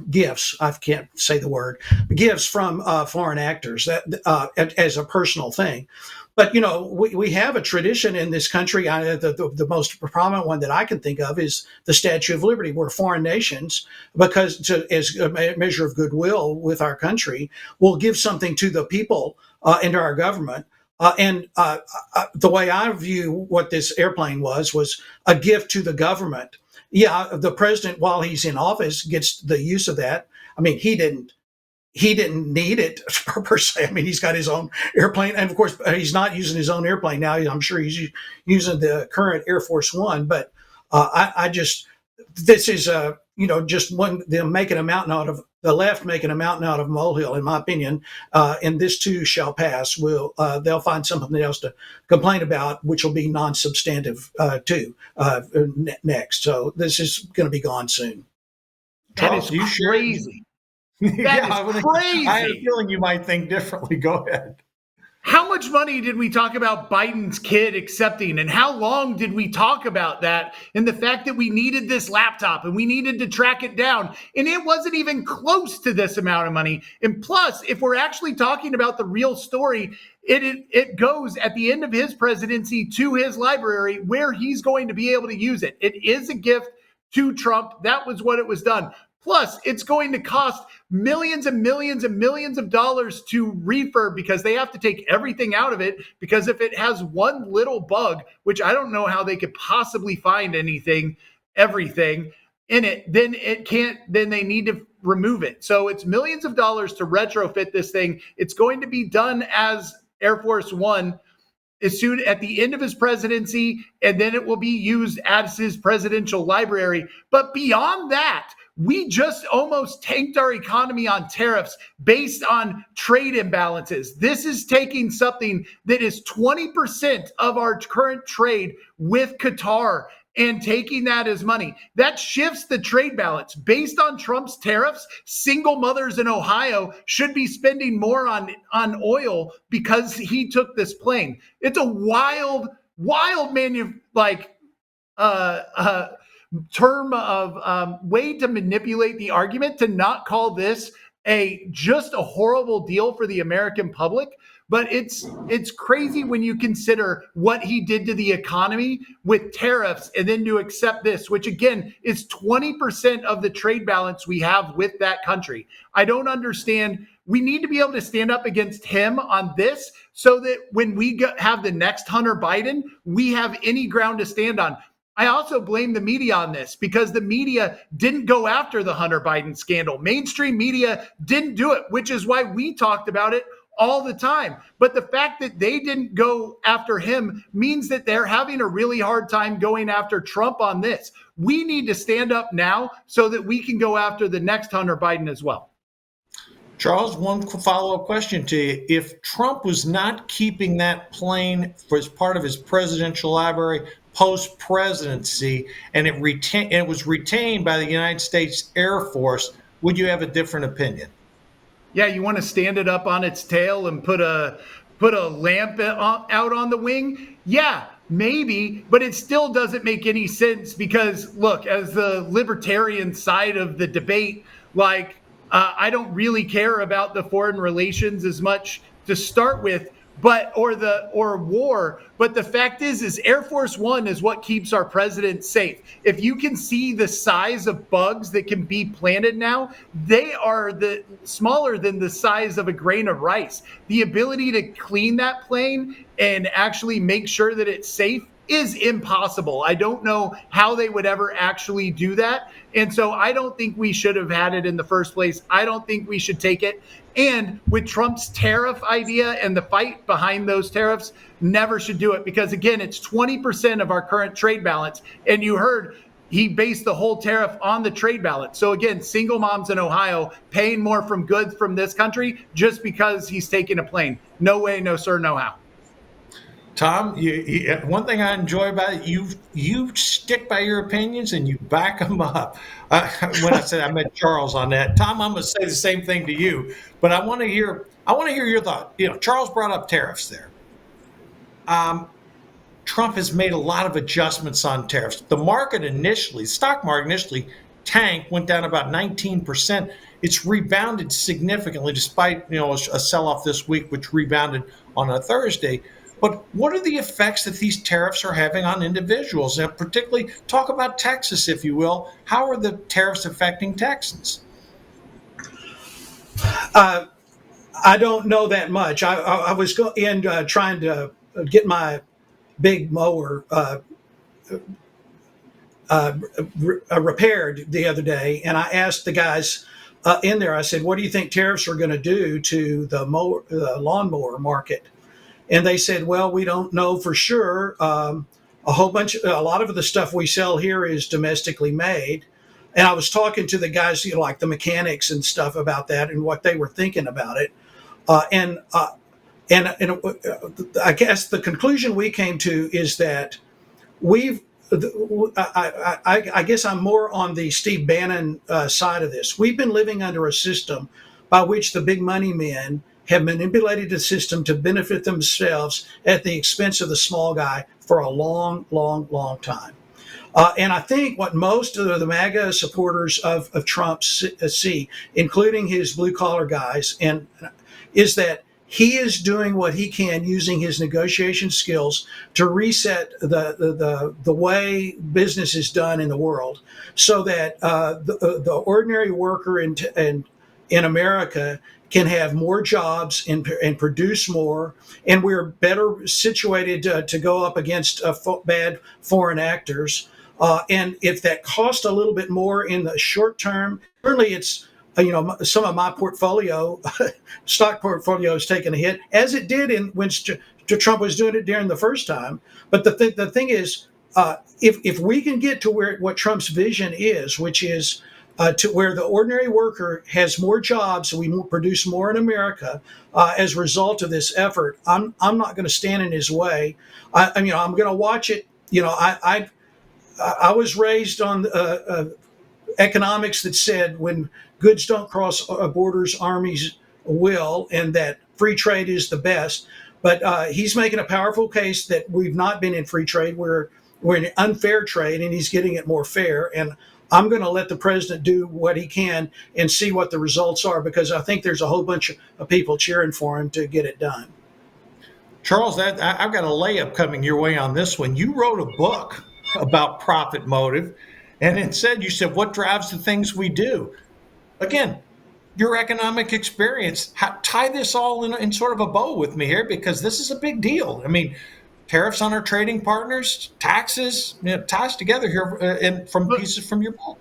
Speaker 4: gifts. I can't say the word. Gifts from foreign actors that as a personal thing. But, we have a tradition in this country. The most prominent one that I can think of is the Statue of Liberty, where foreign nations, as a measure of goodwill with our country, will give something to the people and to our government. The way I view what this airplane was a gift to the government. Yeah, the president, while he's in office, gets the use of that. I mean, he didn't need it per se. I mean, he's got his own airplane. And of course, he's not using his own airplane now. I'm sure he's using the current Air Force One. But this is, just them making a mountain out of the left, making a mountain out of a molehill, in my opinion. And this too shall pass. They'll find something else to complain about, which will be non-substantive too next. So this is going to be gone soon.
Speaker 3: That is crazy. That is crazy.
Speaker 2: I had a feeling you might think differently. Go ahead.
Speaker 3: How much money did we talk about Biden's kid accepting, and how long did we talk about that, and the fact that we needed this laptop and we needed to track it down, and it wasn't even close to this amount of money. And plus, if we're actually talking about the real story, it goes at the end of his presidency to his library where he's going to be able to use it. It is a gift to Trump. That was what it was done. Plus, it's going to cost millions and millions and millions of dollars to refurb, because they have to take everything out of it, because if it has one little bug, which I don't know how they could possibly find everything in it, then they need to remove it. So it's millions of dollars to retrofit this thing. It's going to be done as Air Force One as soon at the end of his presidency, and then it will be used as his presidential library. But beyond that, we just almost tanked our economy on tariffs based on trade imbalances. This is taking something that is 20% of our current trade with Qatar and taking that as money. That shifts the trade balance. Based on Trump's tariffs, single mothers in Ohio should be spending more on oil because he took this plane. It's a wild term of way to manipulate the argument, to not call this just a horrible deal for the American public. But it's crazy when you consider what he did to the economy with tariffs, and then to accept this, which again is 20% of the trade balance we have with that country. I don't understand. We need to be able to stand up against him on this, so that when we have the next Hunter Biden, we have any ground to stand on. I also blame the media on this, because the media didn't go after the Hunter Biden scandal. Mainstream media didn't do it, which is why we talked about it all the time. But the fact that they didn't go after him means that they're having a really hard time going after Trump on this. We need to stand up now so that we can go after the next Hunter Biden as well.
Speaker 2: Charles, one follow-up question to you. If Trump was not keeping that plane as part of his presidential library post-presidency, and it was retained by the United States Air Force, would you have a different opinion?
Speaker 3: Yeah, you want to stand it up on its tail and put a lamp out on the wing? Yeah, maybe, but it still doesn't make any sense, because look, as the libertarian side of the debate, I don't really care about the foreign relations as much to start with, or war. But the fact is Air Force One is what keeps our president safe. If you can see the size of bugs that can be planted now, they are smaller than the size of a grain of rice. The ability to clean that plane and actually make sure that it's safe is impossible. I don't know how they would ever actually do that. And so I don't think we should have had it in the first place. I don't think we should take it. And with Trump's tariff idea and the fight behind those tariffs, never should do it, because again, it's 20% of our current trade balance. And you heard he based the whole tariff on the trade balance. So again, single moms in Ohio paying more from goods from this country just because he's taking a plane. No way, no sir, no how.
Speaker 2: Tom, one thing I enjoy about it, you stick by your opinions and you back them up. When I said I met Charles on that, Tom, I'm going to say the same thing to you, but I want to hear your thought. Charles brought up tariffs there. Trump has made a lot of adjustments on tariffs. The stock market initially tanked, went down about 19%. It's rebounded significantly despite a sell-off this week, which rebounded on a Thursday. But what are the effects that these tariffs are having on individuals? And particularly, talk about Texas, if you will. How are the tariffs affecting Texans?
Speaker 4: I don't know that much. I was trying to get my big mower repaired the other day, and I asked the guys in there, I said, what do you think tariffs are going to do to the lawnmower market? And they said, well, we don't know for sure. A lot of the stuff we sell here is domestically made. And I was talking to the guys, like the mechanics and stuff about that and what they were thinking about it. And I guess the conclusion we came to is that I guess I'm more on the Steve Bannon side of this. We've been living under a system by which the big money men have manipulated the system to benefit themselves at the expense of the small guy for a long, long, long time. And I think what most of the MAGA supporters of Trump see, including his blue-collar guys, is that he is doing what he can using his negotiation skills to reset the way business is done in the world, so that the ordinary worker in America can have more jobs and produce more, and we're better situated to go up against bad foreign actors. And if that costs a little bit more in the short term, certainly it's some of my stock portfolio has taken a hit, as it did when Trump was doing it during the first time. But the thing is, if we can get to what Trump's vision is, which is to where the ordinary worker has more jobs, so we produce more in America as a result of this effort, I'm not going to stand in his way. I'm going to watch it. I was raised on economics that said when goods don't cross borders, armies will, and that free trade is the best. But he's making a powerful case that we've not been in free trade. We're in unfair trade, and he's getting it more fair. And I'm going to let the president do what he can and see what the results are, because I think there's a whole bunch of people cheering for him to get it done.
Speaker 2: Charles, I've got a layup coming your way on this one. You wrote a book about profit motive, and you said, what drives the things we do? Again, your economic experience, tie this all in sort of a bow with me here, because this is a big deal. I mean, tariffs on our trading partners, taxes, ties together here and from pieces from your book.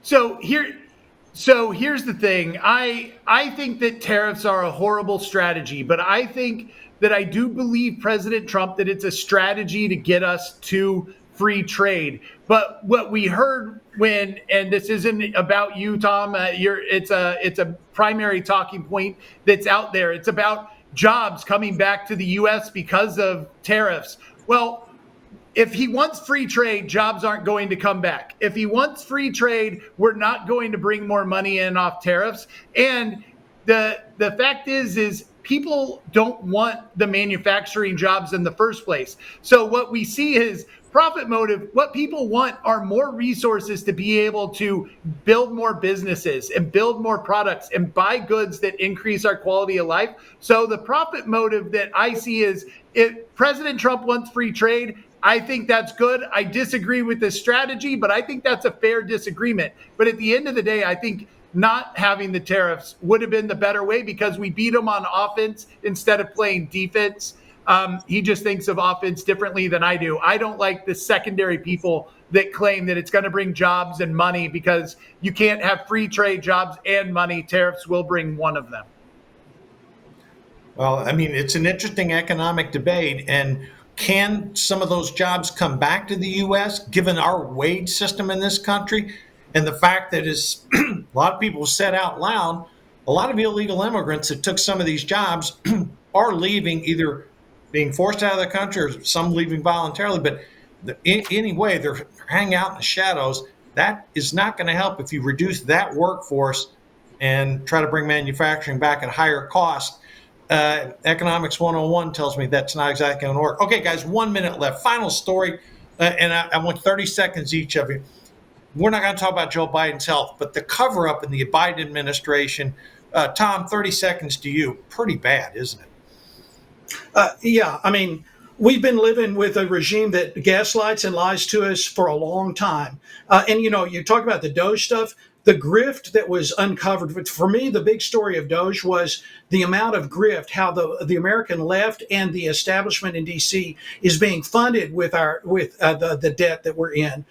Speaker 3: So here's the thing. I think that tariffs are a horrible strategy, but I think that I do believe President Trump that it's a strategy to get us to free trade. But what we heard and this isn't about you, Tom, it's a primary talking point that's out there. It's about jobs coming back to the U.S. because of tariffs. Well, if he wants free trade, jobs aren't going to come back. If he wants free trade, we're not going to bring more money in off tariffs. And the fact is people don't want the manufacturing jobs in the first place. So what we see is profit motive. What people want are more resources to be able to build more businesses and build more products and buy goods that increase our quality of life. So the profit motive that I see is, if President Trump wants free trade, I think that's good. I disagree with this strategy, but I think that's a fair disagreement. But at the end of the day, I think not having the tariffs would have been the better way, because we beat them on offense instead of playing defense. He just thinks of offense differently than I do. I don't like the secondary people that claim that it's going to bring jobs and money, because you can't have free trade, jobs, and money. Tariffs will bring one of them.
Speaker 2: Well, I mean, it's an interesting economic debate. And can some of those jobs come back to the U.S. given our wage system in this country? And the fact that, as a lot of people said out loud, a lot of illegal immigrants that took some of these jobs are leaving, either being forced out of the country or some leaving voluntarily. But anyway, they're hanging out in the shadows. That is not going to help if you reduce that workforce and try to bring manufacturing back at higher cost. Economics 101 tells me that's not exactly going to work. Okay, guys, 1 minute left. Final story, and I want 30 seconds each of you. We're not going to talk about Joe Biden's health, but the cover-up in the Biden administration. Tom, 30 seconds to you. Pretty bad, isn't it?
Speaker 4: Yeah, I mean, we've been living with a regime that gaslights and lies to us for a long time. And, you know, you talk about the DOGE stuff, the grift that was uncovered. But for me, the big story of DOGE was the amount of grift, how the American left and the establishment in D.C. is being funded with the debt that we're in.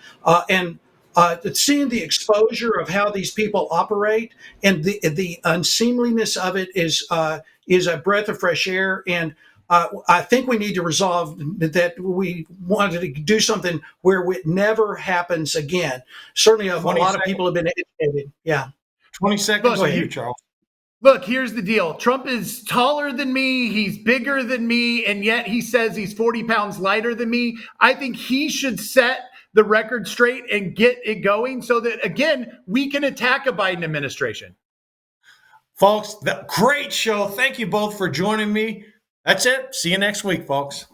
Speaker 4: Seeing the exposure of how these people operate and the unseemliness of it is a breath of fresh air. And I think we need to resolve that. We wanted to do something where it never happens again. Certainly, a lot of people have been educated. Yeah.
Speaker 2: 20 seconds to you, Charles.
Speaker 3: Look, here's the deal. Trump is taller than me. He's bigger than me. And yet he says he's 40 pounds lighter than me. I think he should set the record straight and get it going so that, again, we can attack a Biden administration.
Speaker 2: Folks, great show. Thank you both for joining me. That's it. See you next week, folks.